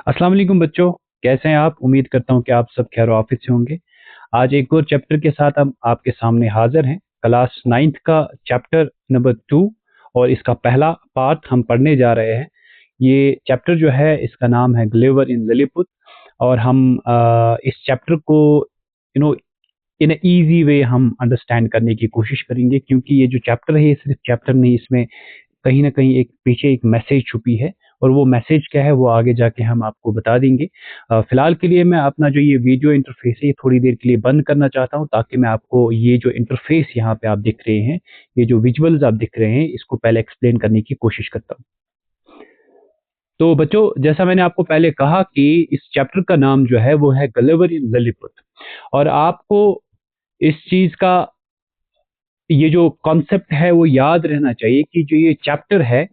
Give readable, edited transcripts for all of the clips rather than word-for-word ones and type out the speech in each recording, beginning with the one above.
अस्सलाम वालेकुम बच्चों। कैसे हैं आप? उम्मीद करता हूँ कि आप सब खैर आफियत से होंगे। आज एक और चैप्टर के साथ हम आपके सामने हाजिर हैं। क्लास 9th का चैप्टर नंबर 2 और इसका पहला पार्ट हम पढ़ने जा रहे हैं। ये चैप्टर जो है इसका नाम है ग्लिवर इन लिलीपुट। और हम इस चैप्टर को you know in easy way हम अंडरस्टैंड करने की कोशिश करेंगे, क्योंकि ये जो चैप्टर है ये सिर्फ चैप्टर नहीं, इसमें कहीं न कहीं एक पीछे एक मैसेज छुपी है। और वो मैसेज क्या है वो आगे जाके हम आपको बता देंगे। फ़िलहाल के लिए मैं अपना जो ये वीडियो इंटरफ़ेस है ये थोड़ी देर के लिए बंद करना चाहता हूँ, ताकि मैं आपको ये जो इंटरफ़ेस यहाँ पे आप दिख रहे हैं, ये जो विजुअल्स आप दिख रहे हैं, इसको पहले एक्सप्लेन करने की कोशिश करता हूँ। तो बच्चों, जैसा मैंने आपको पहले कहा कि इस चैप्टर का नाम जो है वो है गलिवर इन लिलीपुट। और आपको इस चीज़ का ये जो कॉन्सेप्ट है वो याद रहना चाहिए कि जो ये चैप्टर है,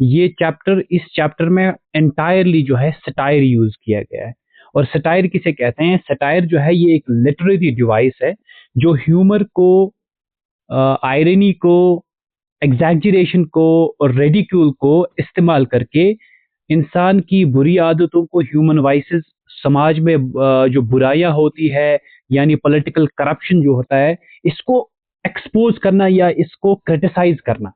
ये चैप्टर इस चैप्टर में एंटायरली जो है सटायर यूज किया गया है। और सटायर किसे कहते हैं? सटायर जो है ये एक लिटरेरी डिवाइस है जो ह्यूमर को, आयरनी को, एग्जैजरेशन को और रेडिक्यूल को इस्तेमाल करके इंसान की बुरी आदतों को, ह्यूमन वाइसेस, समाज में जो बुराइयां होती है, यानी पॉलिटिकल करप्शन जो होता है, इसको एक्सपोज करना या इसको क्रिटिसाइज करना।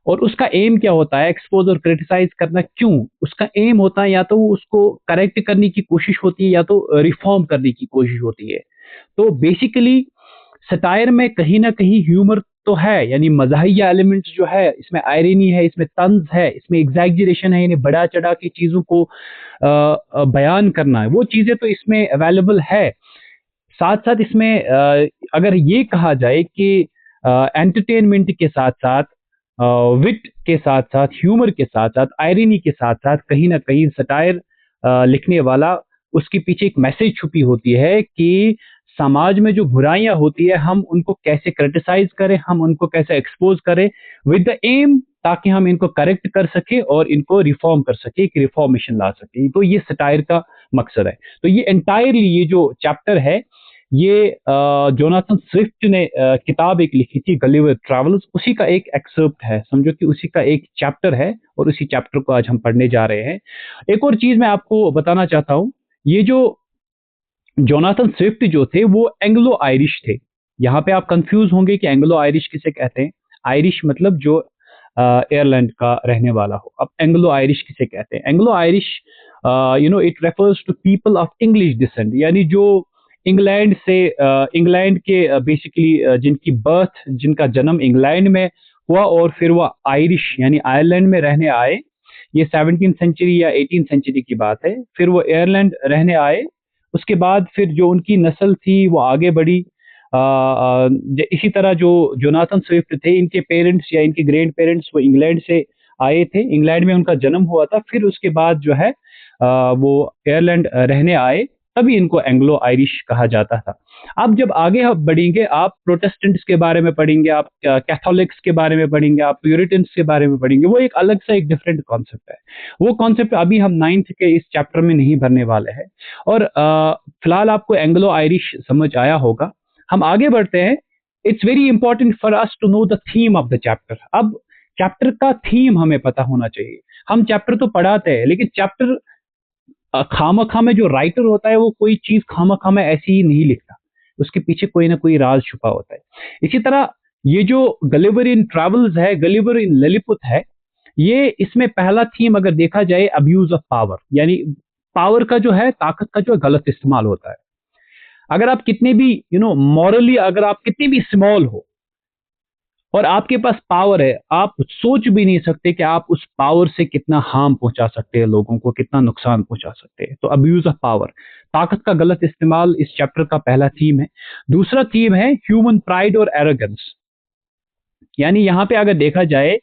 और उसका एम क्या होता है? एक्सपोज और क्रिटिसाइज करना क्यों? उसका एम होता है या तो वो उसको करेक्ट करने की कोशिश होती है या तो रिफॉर्म करने की कोशिश होती है। तो बेसिकली सटायर में कहीं ना कहीं ह्यूमर तो है, यानी मज़ाहिया एलिमेंट्स जो है इसमें, आयरनी है, इसमें तंज है, इसमें एग्जैजरेशन है, यानी बढ़ा चढ़ा के चीज़ों को बयान करना है, वो चीज़ें तो इसमें अवेलेबल है। साथ साथ इसमें अगर ये कहा जाए कि एंटरटेनमेंट के साथ साथ, विट के साथ साथ, ह्यूमर के साथ साथ, आयरनी के साथ साथ, कहीं ना कहीं सटायर लिखने वाला, उसके पीछे एक मैसेज छुपी होती है कि समाज में जो बुराइयां होती है हम उनको कैसे क्रिटिसाइज करें, हम उनको कैसे एक्सपोज करें विद द एम, ताकि हम इनको करेक्ट कर सके और इनको रिफॉर्म कर सके, एक रिफॉर्मेशन ला सके। तो ये सटायर का मकसद है। तो ये एंटायरली ये जो चैप्टर है, ये जोनाथन स्विफ्ट ने किताब एक लिखी थी, गलिवर ट्रैवल्स, उसी का एक एक्सर्प्ट है, समझो कि उसी का एक चैप्टर है, और उसी चैप्टर को आज हम पढ़ने जा रहे हैं। एक और चीज मैं आपको बताना चाहता हूँ, ये जो जोनाथन स्विफ्ट जो थे वो एंग्लो आयरिश थे। यहाँ पे आप कंफ्यूज होंगे कि एंग्लो आयरिश किसे कहते हैं। आयरिश मतलब जो आयरलैंड का रहने वाला हो। अब एंग्लो आयरिश किसे कहते हैं? Anglo Irish, it refers to people of English descent, यानी जो इंग्लैंड से, इंग्लैंड के बेसिकली जिनकी बर्थ, जिनका जन्म इंग्लैंड में हुआ और फिर वो आयरिश यानी आयरलैंड में रहने आए। ये 17th सेंचुरी या 18th सेंचुरी की बात है। फिर वो आयरलैंड रहने आए। उसके बाद फिर जो उनकी नस्ल थी वो आगे बढ़ी। इसी तरह जो जोनाथन स्विफ्ट थे, इनके पेरेंट्स या इनके ग्रैंड पेरेंट्स वो इंग्लैंड से आए थे, इंग्लैंड में उनका जन्म हुआ था। फिर उसके बाद जो है वो आयरलैंड रहने आए, तभी इनको एंग्लो आयरिश कहा जाता था। अब जब आगे हम बढ़ेंगे, आप प्रोटेस्टेंट्स के बारे में पढ़ेंगे, आप कैथोलिक्स के बारे में पढ़ेंगे, आप प्यूरिटन्स के बारे में पढ़ेंगे। वो एक अलग सा एक डिफरेंट कॉन्सेप्ट है। वो कॉन्सेप्ट अभी हम 9th के इस चैप्टर में नहीं भरने वाले हैं। और फिलहाल आपको एंग्लो आयरिश समझ आया होगा। हम आगे बढ़ते हैं। It's very important for us to know the theme of the chapter. अब चैप्टर का थीम हमें पता होना चाहिए। हम चैप्टर तो पढ़ाते हैं, लेकिन चैप्टर खामखा में जो राइटर होता है वो कोई चीज खामखा में ऐसी ही नहीं लिखता, उसके पीछे कोई ना कोई राज छुपा होता है। इसी तरह ये जो गलिवर इन ट्रैवल्स है, गलिवर इन लिलीपुट है, ये इसमें पहला थीम अगर देखा जाए, अब्यूज ऑफ पावर, यानी पावर का जो है, ताकत का जो गलत इस्तेमाल होता है। अगर आप कितने भी मॉरली, अगर आप कितने भी स्मॉल हो और आपके पास पावर है, आप सोच भी नहीं सकते कि आप उस पावर से कितना हार्म पहुंचा सकते हैं, लोगों को कितना नुकसान पहुंचा सकते हैं। तो अब्यूज ऑफ पावर, ताकत का गलत इस्तेमाल, इस चैप्टर का पहला थीम है। दूसरा थीम है ह्यूमन प्राइड और एरोगेंस। यानी यहाँ पे अगर देखा जाए,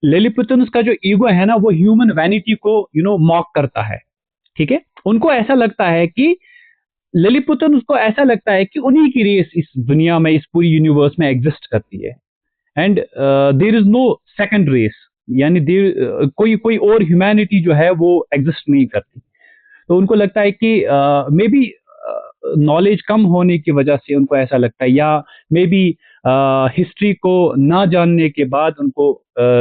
लिलीपुटन्स का जो ईगो है ना, वो ह्यूमन वैनिटी को मॉक करता है। ठीक है, उनको ऐसा लगता है कि लिलीपुटन, उसको ऐसा लगता है कि उन्हीं की रेस इस दुनिया में, इस पूरी यूनिवर्स में एग्जिस्ट करती है। And there is no second race, यानी कोई कोई और ह्यूमैनिटी जो है वो एग्जिस्ट नहीं करती। तो उनको लगता है कि मे बी नॉलेज कम होने की वजह से उनको ऐसा लगता है, या मे बी हिस्ट्री को ना जानने के बाद उनको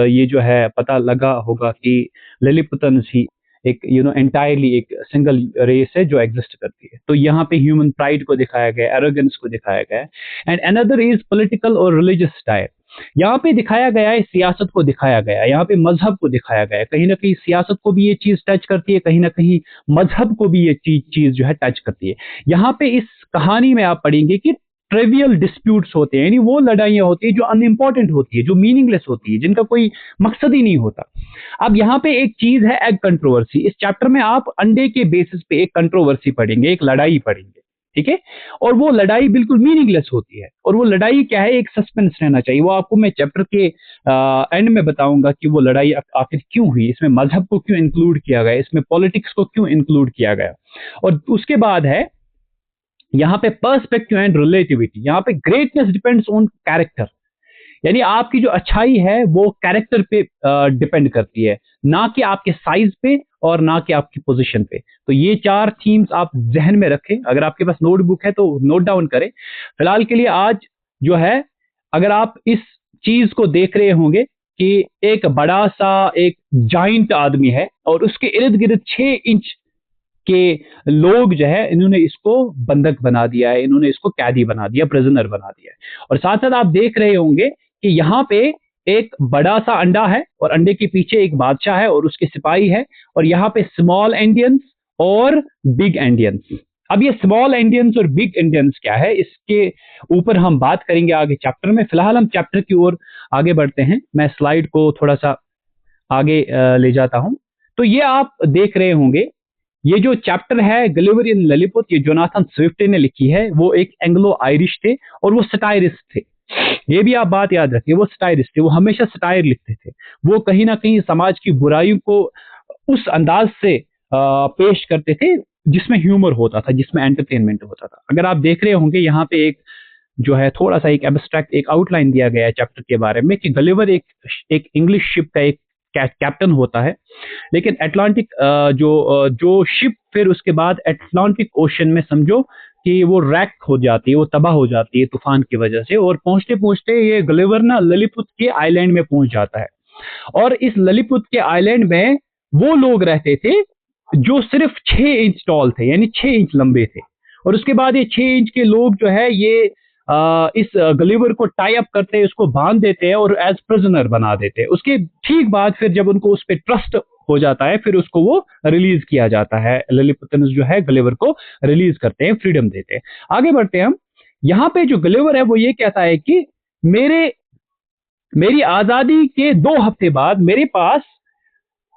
ये जो है पता लगा होगा कि लिलीपुटन्स ही एक एंटायरली एक सिंगल रेस है जो एग्जिस्ट करती है। तो यहाँ पे ह्यूमन प्राइड को दिखाया गया है, एरोगेंस को दिखाया गया है। एंड अनदर इज पॉलिटिकल और रिलीजियस स्टाइल। यहाँ पे दिखाया गया है, सियासत को दिखाया गया है, यहाँ पे मजहब को दिखाया गया है। कहीं ना कहीं सियासत को भी ये चीज टच करती है, कहीं ना कहीं मजहब को भी ये चीज जो है टच करती है। यहाँ पे इस कहानी में आप पढ़ेंगे कि ट्रिवियल डिस्प्यूट्स होते हैं, यानी वो लड़ाइयां होती है जो अनइम्पॉर्टेंट होती है, जो मीनिंगलेस होती है, जिनका कोई मकसद ही नहीं होता। अब यहाँ पे एक चीज है एग कंट्रोवर्सी। इस चैप्टर में आप अंडे के बेसिस पे एक कंट्रोवर्सी पढ़ेंगे, एक लड़ाई पढ़ेंगे, ठीक है। और वो लड़ाई बिल्कुल मीनिंगलेस होती है। और वो लड़ाई क्या है, एक सस्पेंस रहना चाहिए। वो आपको मैं चैप्टर के एंड में बताऊंगा कि वो लड़ाई आखिर क्यों हुई, इसमें मजहब को क्यों इंक्लूड किया गया, इसमें पॉलिटिक्स को क्यों इंक्लूड किया गया। और उसके बाद है यहाँ पे पर्सपेक्टिव एंड रिलेटिविटी। यहाँ पे ग्रेटनेस डिपेंड्स ऑन कैरेक्टर, यानी आपकी जो अच्छाई है वो कैरेक्टर पे डिपेंड करती है, ना कि आपके साइज पे और ना कि आपकी पोजीशन पे। तो ये 4 थीम्स आप जहन में रखें। अगर आपके पास नोटबुक है तो नोट डाउन करें। फिलहाल के लिए आज जो है, अगर आप इस चीज को देख रहे होंगे कि एक बड़ा सा एक जाइंट आदमी है और उसके इर्द गिर्द 6 इंच के लोग जो है, इन्होंने इसको बंधक बना दिया है, इन्होंने इसको कैदी बना दिया, प्रिजनर बना दिया है। और साथ साथ आप देख रहे होंगे कि यहाँ पे एक बड़ा सा अंडा है और अंडे के पीछे एक बादशाह है और उसके सिपाही है। और यहाँ पे स्मॉल इंडियंस और बिग इंडियंस। अब ये स्मॉल इंडियंस और बिग इंडियंस क्या है, इसके ऊपर हम बात करेंगे आगे चैप्टर में। फिलहाल हम चैप्टर की ओर आगे बढ़ते हैं। मैं स्लाइड को थोड़ा सा आगे ले जाता हूं। तो ये आप देख रहे होंगे, ये जो चैप्टर है गलिवर इन ललीपुत, ये जोनाथन स्विफ्ट ने लिखी है। वो एक एंग्लो आयरिश थे और वो सटायरिस्ट थे। ये भी आप बात याद रखिए, वो सटायरिस्ट थे, वो हमेशा सटायर लिखते थे। वो कहीं ना कहीं समाज की बुराइयों को उस अंदाज से पेश करते थे जिसमें ह्यूमर होता था, जिसमें एंटरटेनमेंट होता था। अगर आप देख रहे होंगे यहाँ पे एक जो है थोड़ा सा एक एब्स्ट्रैक्ट एक आउटलाइन दिया गया है चैप्टर के बारे में कि गलिवर एक इंग्लिश शिप का एक कैप्टन होता है, लेकिन अटलांटिक जो शिप फिर उसके बाद अटलांटिक ओशन में समझो कि वो रैक हो जाती है, वो तबाह हो जाती है तूफान की वजह से। और पहुंचते पहुंचते ये गलिवर ना ललीपुत के आइलैंड में पहुंच जाता है। और इस ललीपुत के आइलैंड में वो लोग रहते थे जो सिर्फ 6 इंच टॉल थे, यानी 6 इंच लंबे थे। और उसके बाद ये 6 इंच के लोग जो है ये इस गलिवर को टाई अप करते हैं, उसको बांध देते हैं और एज प्रिजनर बना देते हैं। उसके ठीक बाद फिर जब उनको उस पर ट्रस्ट हो जाता है, फिर उसको वो रिलीज किया जाता है। लिलिपुटन्स जो है गलिवर को रिलीज करते हैं, फ्रीडम देते हैं। आगे बढ़ते हैं हम। यहाँ पे जो गलिवर है वो ये कहता है कि मेरी आजादी के 2 हफ्ते बाद मेरे पास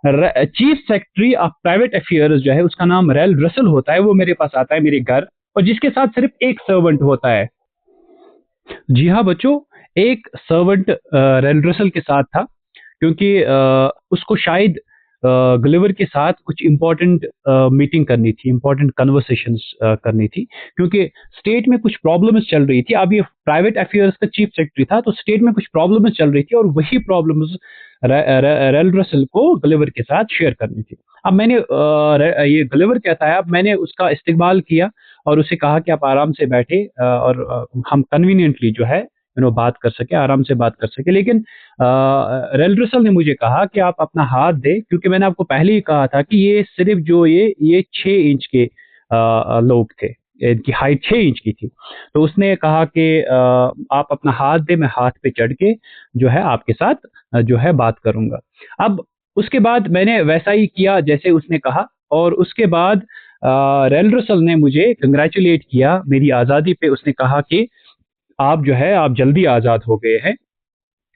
chief secretary of private affairs जो है, उसका नाम रेल रसल होता है, वो मेरे पास आता है मेरे घर, और जिसके साथ सिर्फ एक सर्वेंट होता है। जी हाँ बच्चों, एक सर्वेंट रेल रसल के साथ था, क्योंकि उसको शायद गलिवर के साथ कुछ इंपॉर्टेंट मीटिंग करनी थी, इंपॉर्टेंट कन्वर्सेशंस करनी थी, क्योंकि स्टेट में कुछ प्रॉब्लम्स चल रही थी। अब ये प्राइवेट अफेयर्स का चीफ सेक्रेटरी था, तो स्टेट में कुछ प्रॉब्लम्स चल रही थी और वही प्रॉब्लम्स रेल रसल को गलिवर के साथ शेयर करनी थी। अब मैंने ये गलिवर कहता है, अब मैंने उसका इस्तेमाल किया और उसे कहा कि आप आराम से बैठे और हम कन्वीनियंटली जो है बात कर सके, आराम से बात कर सके। लेकिन रेल रसल ने मुझे कहा कि आप अपना हाथ दे, क्योंकि मैंने आपको पहले ही कहा था कि ये सिर्फ जो ये 6 इंच के लोग थे, इनकी हाइट 6 इंच की थी। तो उसने कहा कि आप अपना हाथ दे, मैं हाथ पे चढ़ के जो है आपके साथ जो है बात करूंगा। अब उसके बाद मैंने वैसा ही किया जैसे उसने कहा, और उसके बाद रेल रसल ने मुझे कंग्रेचुलेट किया मेरी आज़ादी पे। उसने कहा कि आप जो है आप जल्दी आज़ाद हो गए हैं,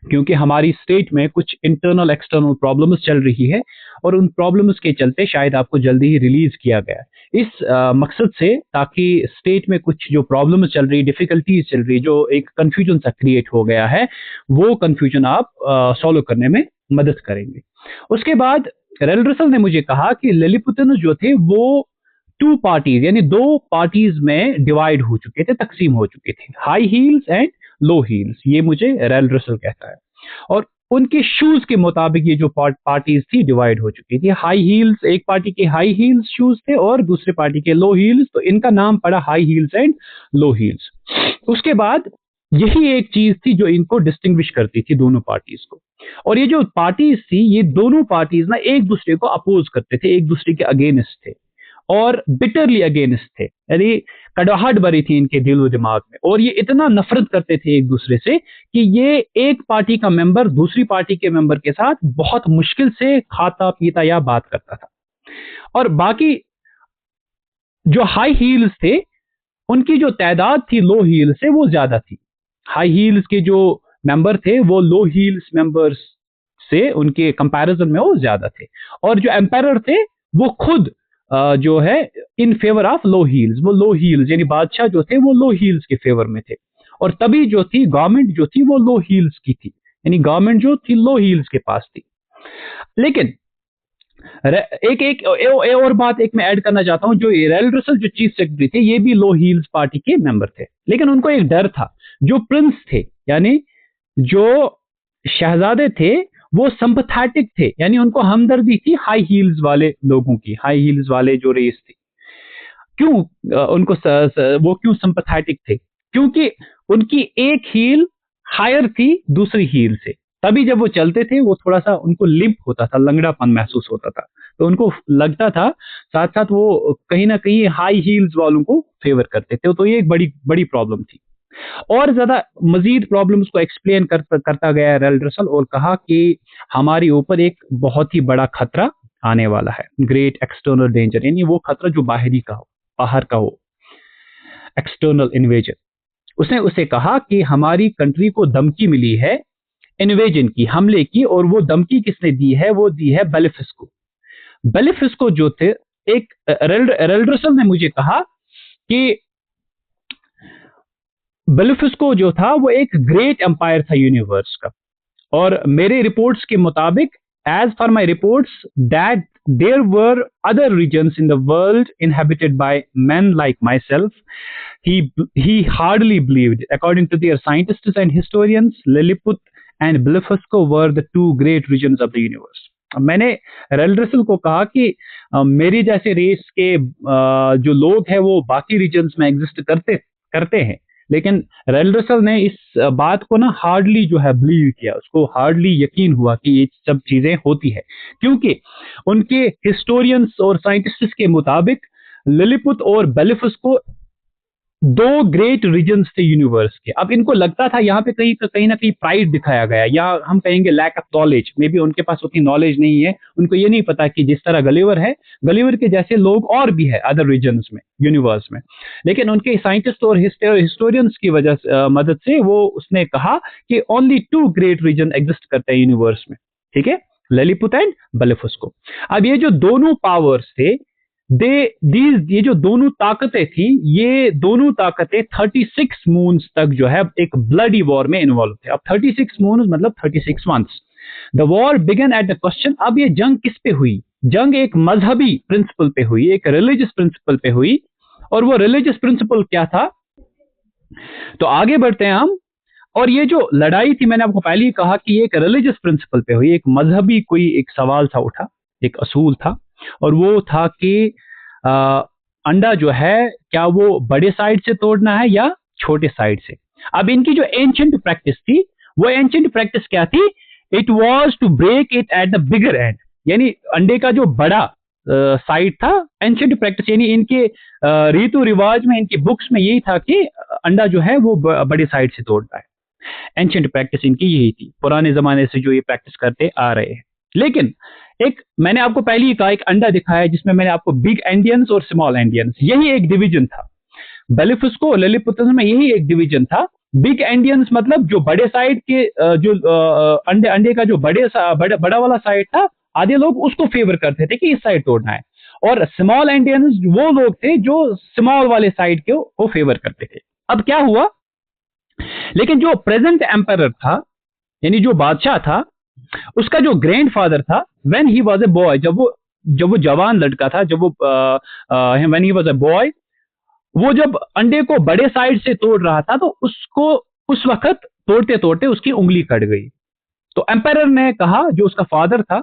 क्योंकि हमारी स्टेट में कुछ इंटरनल एक्सटर्नल प्रॉब्लम्स चल रही है और उन प्रॉब्लम्स के चलते शायद आपको जल्दी ही रिलीज किया गया है। इस मकसद से, ताकि स्टेट में कुछ जो प्रॉब्लम्स चल रही, डिफिकल्टीज चल रही, जो एक कंफ्यूजन सा क्रिएट हो गया है, वो कंफ्यूजन आप सॉल्व करने में मदद करेंगे। उसके बाद रेल रसल ने मुझे कहा कि लिलिपुटन जो थे वो 2 पार्टीज यानी 2 पार्टीज में डिवाइड हो चुके थे, तकसीम हो चुके थे, high heels and low heels. ये मुझे रेल रसल कहता है। और उनके शूज के मुताबिक ये जो पार्टीज थी डिवाइड हो चुकी थी। हाई हील्स, एक पार्टी के हाई हील्स शूज थे और दूसरे पार्टी के लो हील्स, तो इनका नाम पड़ा high heels and low heels. उसके बाद यही एक चीज थी जो इनको डिस्टिंग्विश करती थी दोनों पार्टीज को। और ये जो पार्टीज थी, ये दोनों पार्टीज ना एक दूसरे को अपोज करते थे, एक दूसरे के अगेंस्ट थे और बिटरली अगेंस्ट थे, यानी कड़वाहट भरी थी इनके दिल व दिमाग में, और ये इतना नफरत करते थे एक दूसरे से कि ये एक पार्टी का मेंबर दूसरी पार्टी के मेंबर के साथ बहुत मुश्किल से खाता पीता या बात करता था। और बाकी जो हाई हील्स थे, उनकी जो तादाद थी लो हील से वो ज्यादा थी। हाई हील्स के जो मेंबर थे वो लो हील्स मेंबर्स से उनके कंपैरिजन में वो ज्यादा थे। और जो एम्पायर थे वो खुद जो है in favour of low heels, वो लो हील्स यानी बादशाह जो थे वो लो हील्स के फेवर में थे। और तभी जो थी गवर्नमेंट जो थी वो लो हील्स की थी, यानी गवर्नमेंट जो थी लो हील्स के पास थी। लेकिन एक एक और बात एक मैं ऐड करना चाहता हूं, जो रेल रसल जो चीफ सेक्रेटरी थे ये भी लो हील्स पार्टी के मेंबर थे, लेकिन उनको एक डर था। जो प्रिंस थे यानी जो शहजादे थे वो संपथेटिक थे, यानी उनको हमदर्दी थी हाई हील्स वाले लोगों की, हाई हील्स वाले जो रेस थी। क्यों उनको वो क्यों संपथेटिक थे? क्योंकि उनकी एक हील हायर थी दूसरी हील से, तभी जब वो चलते थे वो थोड़ा सा उनको लिम्प होता था, लंगड़ापन महसूस होता था, तो उनको लगता था। साथ साथ वो कहीं ना कहीं हाई हील्स वालों को फेवर करते थे, तो ये एक बड़ी बड़ी प्रॉब्लम थी। और ज्यादा मजीद प्रॉब्लम्स को एक्सप्लेन करता गया रेल रसल और कहा कि हमारे ऊपर एक बहुत ही बड़ा खतरा आने वाला है, ग्रेट एक्सटर्नल डेंजर, यानी वो खतरा जो बाहरी का हो, बाहर का हो, एक्सटर्नल इन्वेजन। उसने उसे कहा कि हमारी कंट्री को धमकी मिली है इन्वेजन की, हमले की, और वो धमकी किसने दी है? वो दी है बेलिफिस्को। बेलिफिस्को जो थे, एक रेल रसल ने मुझे कहा कि बेलिफिस्को जो था वो एक ग्रेट एम्पायर था यूनिवर्स का। और मेरे रिपोर्ट्स के मुताबिक, as for my reports, that there were other reasons in the world inhabited by men like myself. He hardly believed. According to their scientists and historians, Lilliput and Blefusco were the two great regions of the universe. मैंने rail Russell को कहा कि मेरी जैसे race के जो लोग हैं वो बाकी रीजन्स में एग्जिस्ट करते करते हैं, लेकिन रेल रसल ने इस बात को ना हार्डली जो है बिलीव किया, उसको हार्डली यकीन हुआ कि ये सब चीजें होती है, क्योंकि उनके हिस्टोरियंस और साइंटिस्ट्स के मुताबिक लिलिपुट और बेलिफिस्को दो ग्रेट रीजन्स थे यूनिवर्स के। अब इनको लगता था यहाँ पे कहीं ना कहीं प्राइड दिखाया गया, या हम कहेंगे lack of knowledge, maybe उनके पास उतनी नॉलेज नहीं है, उनको ये नहीं पता कि जिस तरह गलिवर है, गलिवर के जैसे लोग और भी है अदर रीजन्स में, यूनिवर्स में। लेकिन उनके साइंटिस्ट और हिस्टोरियंस की मदद से वो उसने कहा कि only two great reason exist करते हैं यूनिवर्स में, ठीक है, लिलिपुट एंड बेलिफिस्को। अब ये जो दोनों पावर्स थे, ये जो दोनों ताकतें थी, ये दोनों ताकतें 36 मून्स तक जो है एक ब्लडी वॉर में इन्वॉल्व थे। अब 36 मून्स मतलब 36 months. The war began at the question. अब ये जंग किस पे हुई? जंग एक मजहबी प्रिंसिपल पे हुई, एक रिलीजियस प्रिंसिपल पे हुई। और वो रिलीजियस प्रिंसिपल क्या था? तो आगे बढ़ते हैं हम। और ये जो लड़ाई थी, मैंने आपको पहले ही कहा कि ये एक रिलीजियस प्रिंसिपल पे हुई, एक मजहबी कोई एक सवाल था उठा, एक असूल था, और वो था कि अंडा जो है क्या वो बड़े साइड से तोड़ना है या छोटे साइड से। अब इनकी जो एंशिएंट प्रैक्टिस थी, वो एंशिएंट प्रैक्टिस क्या थी? It was to break it at the bigger end, यानी अंडे का जो बड़ा साइड था। एंशिएंट प्रैक्टिस यानी इनके रीतु रिवाज में, इनकी बुक्स में यही था कि अंडा जो है वो बड़े साइड से तोड़ना है। एंशिएंट प्रैक्टिस इनकी यही थी, पुराने जमाने से जो ये प्रैक्टिस करते आ रहे हैं। लेकिन एक मैंने आपको पहले ही कहा, एक अंडा दिखाया जिसमें मैंने आपको बिग एंडियंस और स्मॉल एंडियंस, यही एक डिवीजन था। बेलिफिस्को और लिलिपुटस में यही एक डिवीजन था। बिग एंडियंस मतलब जो बड़े साइड के जो अंडे का जो बड़ा वाला साइड था, आधे लोग उसको फेवर करते थे कि इस साइड तोड़ना है, और स्मॉल एंडियंस वो लोग थे जो स्मॉल वाले साइड को फेवर करते थे। अब क्या हुआ? लेकिन जो प्रेजेंट एम्पायर था, यानी जो बादशाह था, उसका जो ग्रैंडफादर था, when he was a boy, जब वो जवान लड़का था, जब वो when he was a boy, वो जब अंडे को बड़े साइड से तोड़ रहा था, तो उसको उस वक्त तोड़ते तोड़ते उसकी उंगली कट गई। तो एम्पायर ने कहा, जो उसका फादर था,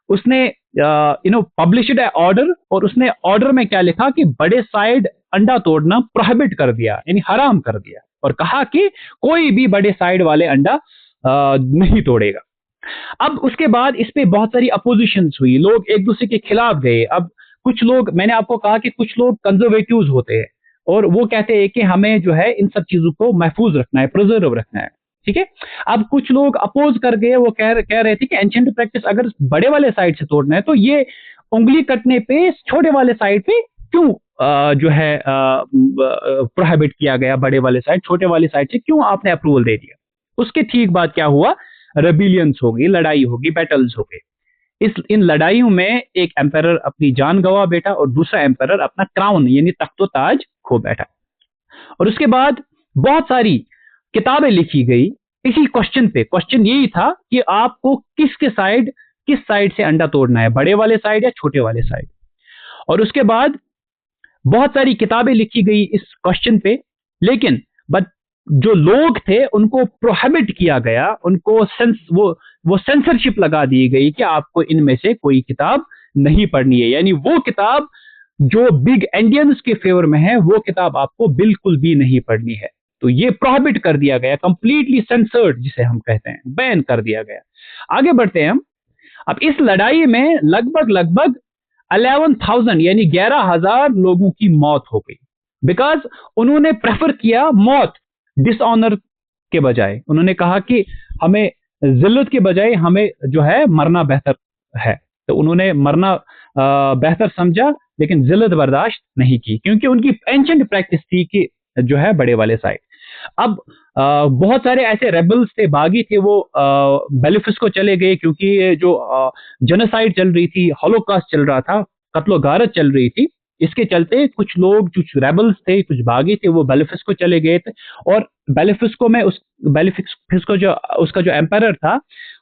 उसने पब्लिश्ड ए ऑर्डर, और उसने ऑर्डर में क्या लिखा कि बड़े साइड अंडा तोड़ना प्रोहिबिट कर दिया, यानी हराम कर दिया, और कहा कि कोई भी बड़े साइड वाले अंडा नहीं तोड़ेगा। अब उसके बाद इस पे बहुत सारी अपोजिशंस हुई, लोग एक दूसरे के खिलाफ गए। अब कुछ लोग, मैंने आपको कहा कि कुछ लोग कंजर्वेटिव्स होते हैं और वो कहते हैं कि हमें जो है इन सब चीजों को महफूज रखना है, प्रिजर्व रखना है, ठीक है। अब कुछ लोग अपोज कर गए, वो कह रहे थे कि एंशिएंट प्रैक्टिस अगर बड़े वाले साइड से तोड़ना है तो ये उंगली कटने पे छोटे वाले साइड पे क्यों जो है प्रोहिबिट किया गया, बड़े वाले साइड छोटे वाले साइड से क्यों आपने अप्रूवल दे दिया। उसके ठीक बाद क्या हुआ, रेबिलियंस होगी, लड़ाई होगी, बैटल्स हो गए। इस इन लड़ाइयों में एक एम्पायर अपनी जान गंवा बैठा और दूसरा एम्पायर अपना क्राउन यानी तख्तो ताज खो बैठा। और उसके बाद बहुत सारी किताबें लिखी गई इसी क्वेश्चन पे। क्वेश्चन यही था कि आपको किस साइड से अंडा तोड़ना है, बड़े वाले साइड या छोटे वाले साइड। और उसके बाद बहुत सारी किताबें लिखी गई इस क्वेश्चन पे, लेकिन बट जो लोग थे उनको प्रोहिबिट किया गया, उनको वो सेंसरशिप लगा दी गई कि आपको इनमें से कोई किताब नहीं पढ़नी है, यानी वो किताब जो बिग इंडियंस के फेवर में है वो किताब आपको बिल्कुल भी नहीं पढ़नी है। तो ये प्रोहिबिट कर दिया गया, कंप्लीटली सेंसर्ड जिसे हम कहते हैं, बैन कर दिया गया। आगे बढ़ते हैं हम। अब इस लड़ाई में लगभग लगभग 11,000 यानी 11,000 लोगों की मौत हो गई, बिकॉज उन्होंने प्रेफर किया मौत डिसऑनर के बजाय। उन्होंने कहा कि हमें जिल्लत के बजाय हमें जो है मरना बेहतर है, तो उन्होंने मरना बेहतर समझा, लेकिन जिल्लत बर्दाश्त नहीं की, क्योंकि उनकी एंशिएंट प्रैक्टिस थी कि जो है बड़े वाले साइड। अब बहुत सारे ऐसे रेबल्स थे, बागी थे, वो बेलिफिस को चले गए, क्योंकि ये जो जेनोसाइड चल रही थी, हॉलोकास्ट चल रहा था, कत्लो गारत चल रही थी, इसके चलते कुछ लोग जो रेबल्स थे, कुछ बागी थे, वो बेलिफिस को चले गए थे। और बेलिफिस को जो उसका जो एम्पायर था,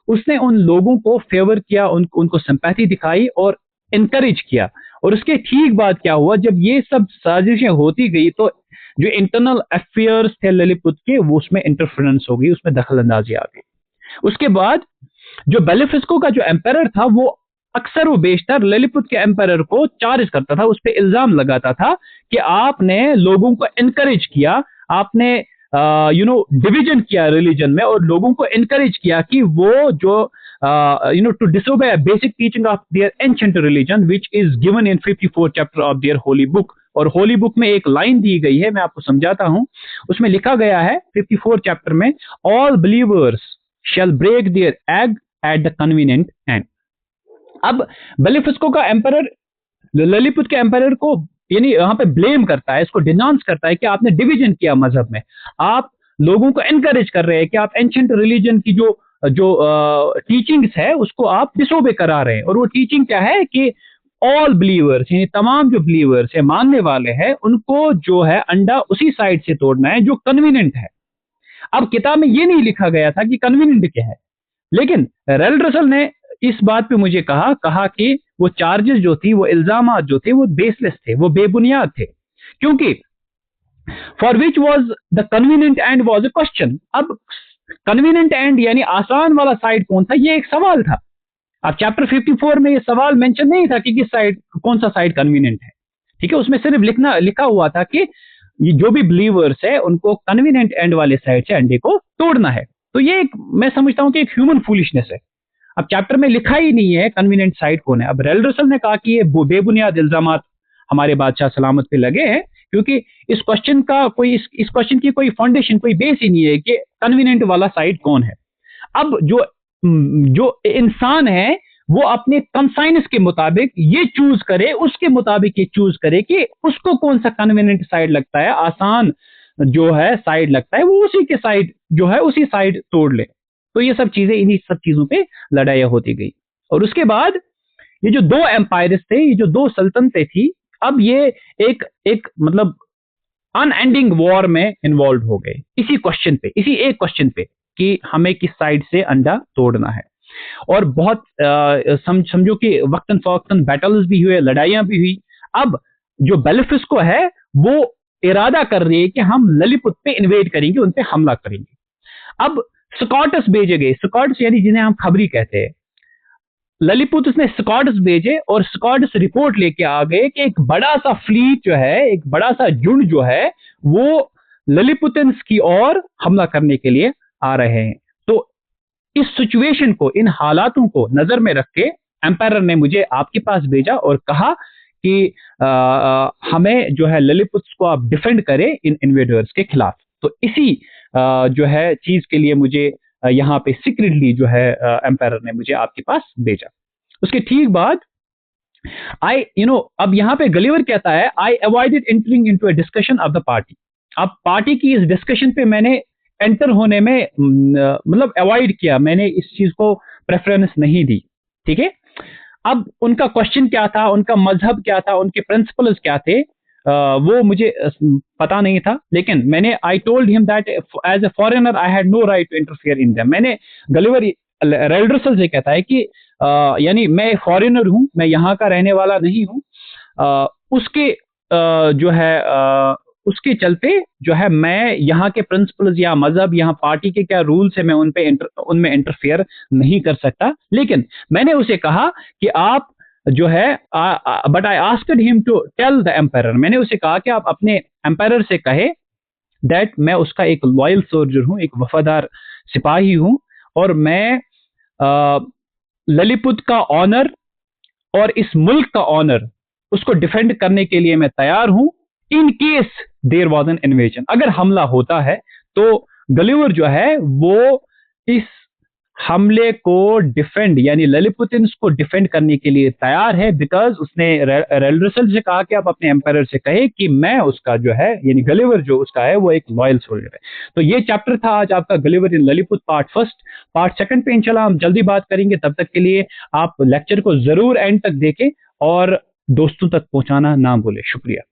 उसने उन लोगों को फेवर किया, उनको सिंपैथी दिखाई और इनकरेज किया। और उसके ठीक बाद क्या हुआ, जब ये सब साजिशें होती गई तो जो इंटरनल अफेयर्स थे ललितपुत के, वो उसमें इंटरफेरेंस हो गई, उसमें दखल अंदाजी आ गई। उसके बाद जो बेलिफिस्को का जो एम्पायर था, वो अक्सर वो बेशतर ललितपुत के एम्पायर को चार्ज करता था, उस पर इल्जाम लगाता था कि आपने लोगों को एनकरेज किया, आपने डिवीजन किया रिलीजन में, और लोगों को एनकरेज किया कि वो जो to disobey basic teaching of their ancient religion which is given in 54 chapter of their holy book. और होली बुक में एक लाइन दी गई है, मैं आपको समझाता हूं। उसमें लिखा गया है 54 चैप्टर में, all believers shall break their egg at the convenient end. अब बेलिफिस्को का एम्पायर ललितपुत के एम्पायर को यानी यहां पे ब्लेम करता है, इसको डिनाउंस करता है कि आपने डिवीजन किया मजहब में, आप लोगों को एनकरेज कर रहे हैं कि आप एंशिएंट रिलीजन की जो जो टीचिंग्स है उसको आप डिसोबे करा रहे हैं। और वो टीचिंग क्या है कि ऑल बिलीवर्स यानी तमाम जो बिलीवर्स है, मानने वाले हैं, उनको जो है अंडा उसी साइड से तोड़ना है जो कन्वीनियंट है। अब किताब में ये नहीं लिखा गया था कि कन्वीनियंट क्या है, लेकिन रेल रसल ने इस बात पे मुझे कहा कि वो चार्जेस जो थी, वो इल्जामात जो थे, वो बेसलेस थे, वो बेबुनियाद थे, क्योंकि for which was the convenient and was a question. अब कन्वीनियंट एंड यानी आसान वाला साइड कौन था, ये एक सवाल था। अब चैप्टर 54 में ये सवाल मेंशन नहीं था कि किस साइड, कौन सा साइड कन्वीनियंट है, ठीक है। उसमें सिर्फ लिखा हुआ था कि ये जो भी बिलीवर्स है उनको कन्वीनियंट एंड वाले साइड से अंडे को तोड़ना है। तो ये एक, मैं समझता हूं कि एक ह्यूमन फूलिशनेस है। अब चैप्टर में लिखा ही नहीं है कन्वीनियंट साइड कौन है। अब रेल रसल ने कहा कि ये बेबुनियाद इल्जामात हमारे बादशाह सलामत पे लगे हैं, क्योंकि इस क्वेश्चन का कोई इस क्वेश्चन की कोई फाउंडेशन, कोई बेस ही नहीं है कि कन्वीनियंट वाला साइड कौन है। अब जो इंसान है वो अपने कंसाइंस के मुताबिक ये चूज करे, उसके मुताबिक ये चूज करे कि उसको कौन सा कन्वीनियंट साइड लगता है, आसान जो है साइड लगता है, वो उसी के साइड जो है उसी साइड तोड़ ले। तो ये सब चीजें, इन्हीं सब चीजों पे लड़ाइयां होती गई। और उसके बाद ये जो दो एम्पायर्स थे, ये जो दो सल्तनतें थी, अब ये एक एक मतलब अनएंडिंग वॉर में इन्वॉल्व हो गए इसी क्वेश्चन पे, इसी एक क्वेश्चन पे कि हमें किस साइड से अंडा तोड़ना है। और बहुत समझो कि वक्तन फवक्तन बैटल्स भी हुए, लड़ाइयां भी हुई। अब जो बेलिफिस्को है वो इरादा कर रही है कि हम ललितपुत पे इन्वेड करेंगे, उन पे हमला करेंगे। अब स्कॉट्स भेजे गए, स्कॉट्स यानी जिन्हें हम खबरी कहते हैं, ललितपुत उसने स्कॉट्स भेजे और स्कॉट्स रिपोर्ट लेके आ गए कि एक बड़ा सा फ्लीट जो है, एक बड़ा सा झुंड जो है, वो ललितपुतन्स की ओर हमला करने के लिए आ रहे हैं। तो इस सिचुएशन को, इन हालातों को नजर में रख के एम्पायर ने मुझे आपके पास भेजा और कहा कि हमें जो है लिलीपुट्स को आप डिफेंड करें इन इन्वेडर्स के खिलाफ। तो इसी जो है चीज के लिए मुझे यहाँ पे सीक्रेटली जो है एम्पायर ने मुझे आपके पास भेजा। उसके ठीक बाद अब यहाँ पे गलीवर कहता है, I avoided entering into a discussion of the party. अब पार्टी की इस डिस्कशन पे मैंने एंटर होने में मतलब अवॉइड किया, मैंने इस चीज को प्रेफरेंस नहीं दी। ठीक है, अब उनका क्वेश्चन क्या था, उनका मजहब क्या था, उनके प्रिंसिपल्स क्या थे, वो मुझे पता नहीं था, लेकिन मैंने I told him that as a foreigner I had no right to interfere in them. मैंने गलीवर रेल्ड्रसल से कहता है कि यानी मैं फॉरेनर हूं, मैं यहाँ का रहने वाला नहीं हूं, उसके जो है उसके चलते जो है मैं यहाँ के प्रिंसिपल्स या मजहब, यहाँ पार्टी के क्या रूल्स है, मैं उनमें इंटरफेयर नहीं कर सकता। लेकिन मैंने उसे कहा कि आप जो है but I asked him to tell the empire, मैंने उसे कहा कि आप अपने एम्पायर से कहे दैट मैं उसका एक लॉयल सोल्जर हूं, एक वफादार सिपाही हूं, और मैं ललीपुत का ऑनर और इस मुल्क का ऑनर उसको डिफेंड करने के लिए मैं तैयार हूं in case there was an invasion. अगर हमला होता है तो गलीवर जो है वो इस हमले को डिफेंड यानी ललीपुतिन्स को डिफेंड करने के लिए तैयार है, बिकॉज उसने रेल्ड्रसल से कहा कि आप अपने एम्पायर से कहे कि मैं उसका जो है यानी गलीवर जो उसका है वो एक लॉयल सोल्जर है। तो ये चैप्टर था आज आपका गलीवर इन ललीपुत पार्ट फर्स्ट। पार्ट सेकंड पे इंशाल्लाह हम जल्दी बात करेंगे, तब तक के लिए आप लेक्चर को जरूर एंड तक देखें और दोस्तों तक पहुंचाना ना भूलें। शुक्रिया।